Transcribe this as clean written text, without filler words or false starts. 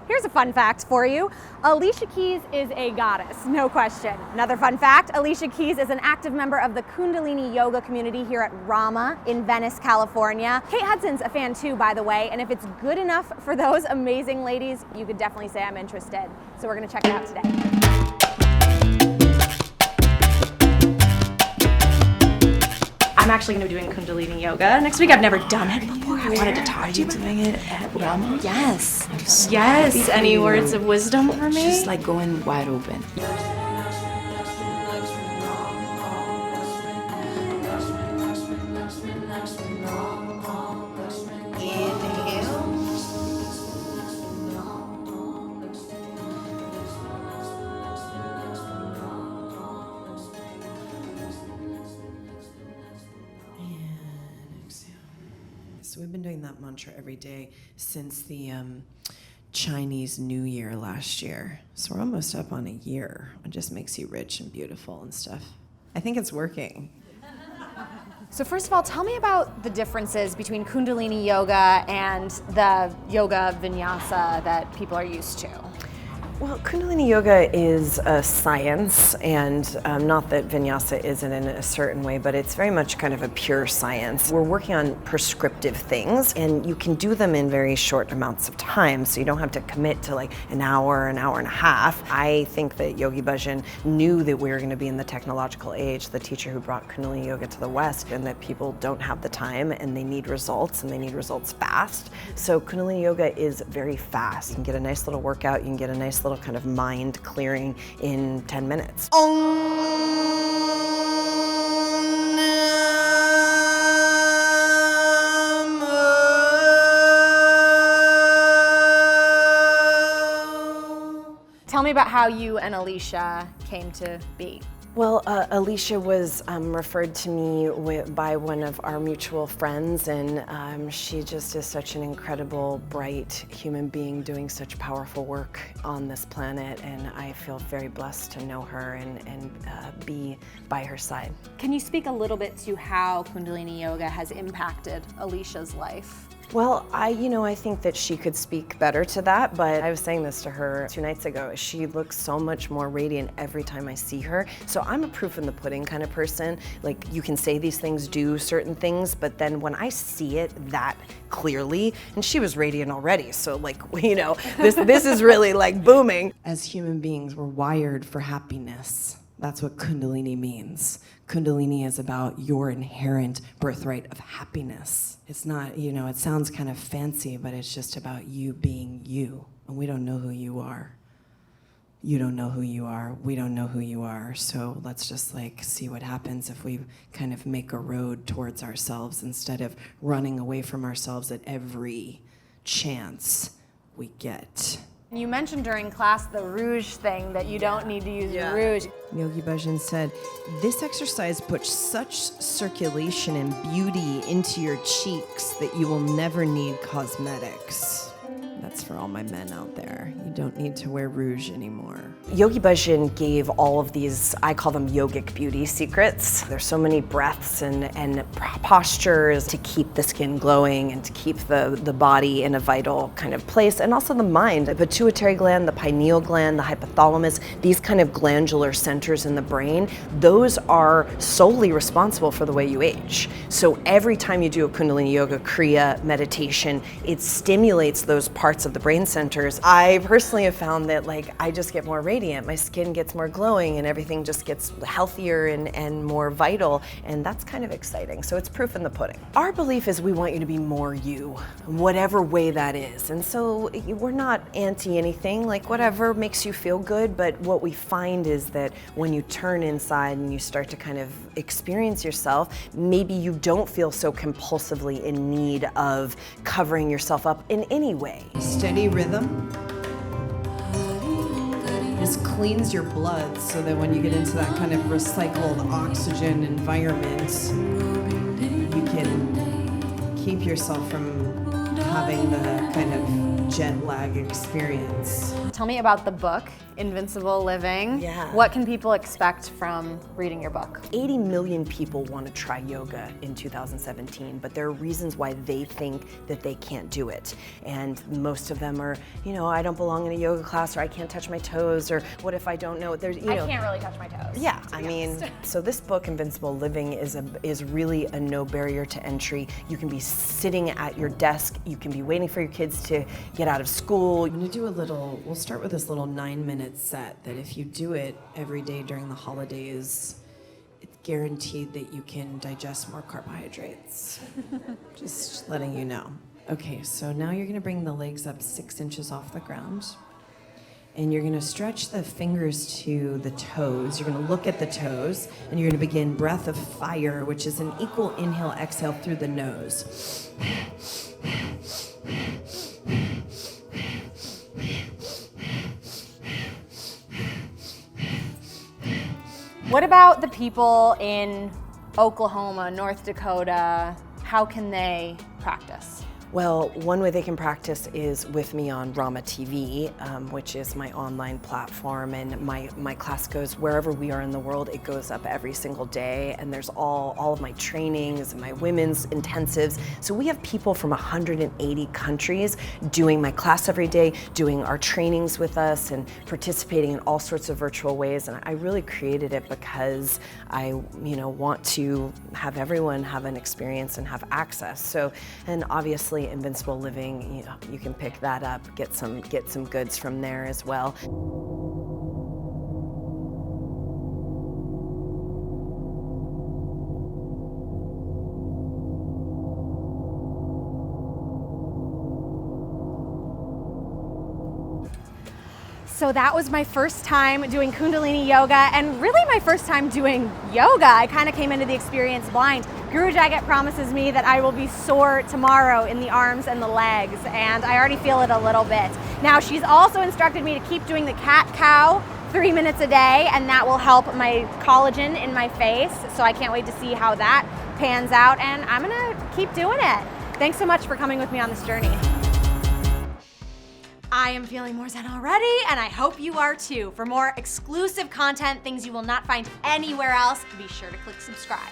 Here's a fun fact for you. Alicia Keys is a goddess, no question. Another fun fact, Alicia Keys is an active member of the Kundalini Yoga community here at Rama in Venice, California. Kate Hudson's a fan too, by the way, and if it's good enough for those amazing ladies, you could definitely say I'm interested. So we're gonna check it out today. I'm actually going to be doing Kundalini Yoga next week. I've never done it before. I wanted to talk to you. Are you doing it at Rama? Yes. So yes. Any words of wisdom for me? Just like going wide open. So we've been doing that mantra every day since the Chinese New Year last year. So we're almost up on a year. It just makes you rich and beautiful and stuff. I think it's working. So first of all, tell me about the differences between Kundalini Yoga and the yoga Vinyasa that people are used to. Well, Kundalini Yoga is a science, and not that Vinyasa isn't in a certain way, but it's very much kind of a pure science. We're working on prescriptive things, and you can do them in very short amounts of time, so you don't have to commit to like an hour and a half. I think that Yogi Bhajan knew that we were going to be in the technological age, the teacher who brought Kundalini Yoga to the West, and that people don't have the time, and they need results, and they need results fast. So Kundalini Yoga is very fast. You can get a nice little workout, you can get a nice little kind of mind clearing in 10 minutes. Tell me about how you and Alicia came to be. Well, Alicia was referred to me by one of our mutual friends, and she just is such an incredible, bright human being doing such powerful work on this planet, and I feel very blessed to know her and be by her side. Can you speak a little bit to how Kundalini Yoga has impacted Alicia's life? Well, I think that she could speak better to that, but I was saying this to her 2 nights ago. She looks so much more radiant every time I see her. So I'm a proof in the pudding kind of person. Like, you can say these things, do certain things, but then when I see it that clearly, and she was radiant already, so like, this is really like booming. As human beings, we're wired for happiness. That's what Kundalini means. Kundalini is about your inherent birthright of happiness. It's not, it sounds kind of fancy, but it's just about you being you. And we don't know who you are. You don't know who you are. We don't know who you are. So let's just see what happens if we kind of make a road towards ourselves instead of running away from ourselves at every chance we get. You mentioned during class the rouge thing, that you don't need to use rouge. Yogi Bhajan said, this exercise puts such circulation and beauty into your cheeks that you will never need cosmetics. That's for all my men out there. You don't need to wear rouge anymore. Yogi Bhajan gave all of these, I call them yogic beauty secrets. There's so many breaths and postures to keep the skin glowing and to keep the body in a vital kind of place, and also the mind. The pituitary gland, the pineal gland, the hypothalamus, these kind of glandular centers in the brain, those are solely responsible for the way you age. So every time you do a Kundalini Yoga Kriya meditation, it stimulates those parts of the brain centers. I personally have found that I just get more radiant, my skin gets more glowing, and everything just gets healthier and more vital, and that's kind of exciting. So it's proof in the pudding. Our belief is we want you to be more you, whatever way that is. And so we're not anti anything, whatever makes you feel good, but what we find is that when you turn inside and you start to kind of experience yourself, maybe you don't feel so compulsively in need of covering yourself up in any way. Steady rhythm just cleans your blood so that when you get into that kind of recycled oxygen environment, you can keep yourself from having the kind of jet lag experience. Tell me about the book, Invincible Living. Yeah. What can people expect from reading your book? 80 million people want to try yoga in 2017, but there are reasons why they think that they can't do it. And most of them are, I don't belong in a yoga class, or I can't touch my toes, or what if I don't know? There's, I can't really touch my toes. Yeah, so this book, Invincible Living, is really a no barrier to entry. You can be sitting at your desk, you can be waiting for your kids to get out of school. I'm gonna do we'll start with this little 9-minute set that if you do it every day during the holidays, it's guaranteed that you can digest more carbohydrates. Just letting you know. Okay, so now you're gonna bring the legs up 6 inches off the ground. And you're gonna stretch the fingers to the toes. You're gonna look at the toes, and you're gonna begin breath of fire, which is an equal inhale, exhale through the nose. What about the people in Oklahoma, North Dakota? How can they practice? Well, one way they can practice is with me on Rama TV, which is my online platform, and my class goes wherever we are in the world. It goes up every single day, and there's all of my trainings and my women's intensives. So we have people from 180 countries doing my class every day, doing our trainings with us, and participating in all sorts of virtual ways. And I really created it because I, want to have everyone have an experience and have access. So, and obviously, Invincible Living, you can pick that up, get some goods from there as well. So that was my first time doing Kundalini Yoga, and really my first time doing yoga. I kind of came into the experience blind. Guru Jagat promises me that I will be sore tomorrow in the arms and the legs, and I already feel it a little bit. Now, she's also instructed me to keep doing the cat-cow 3 minutes a day, and that will help my collagen in my face, so I can't wait to see how that pans out, and I'm gonna keep doing it. Thanks so much for coming with me on this journey. I am feeling more zen already, and I hope you are too. For more exclusive content, things you will not find anywhere else, be sure to click subscribe.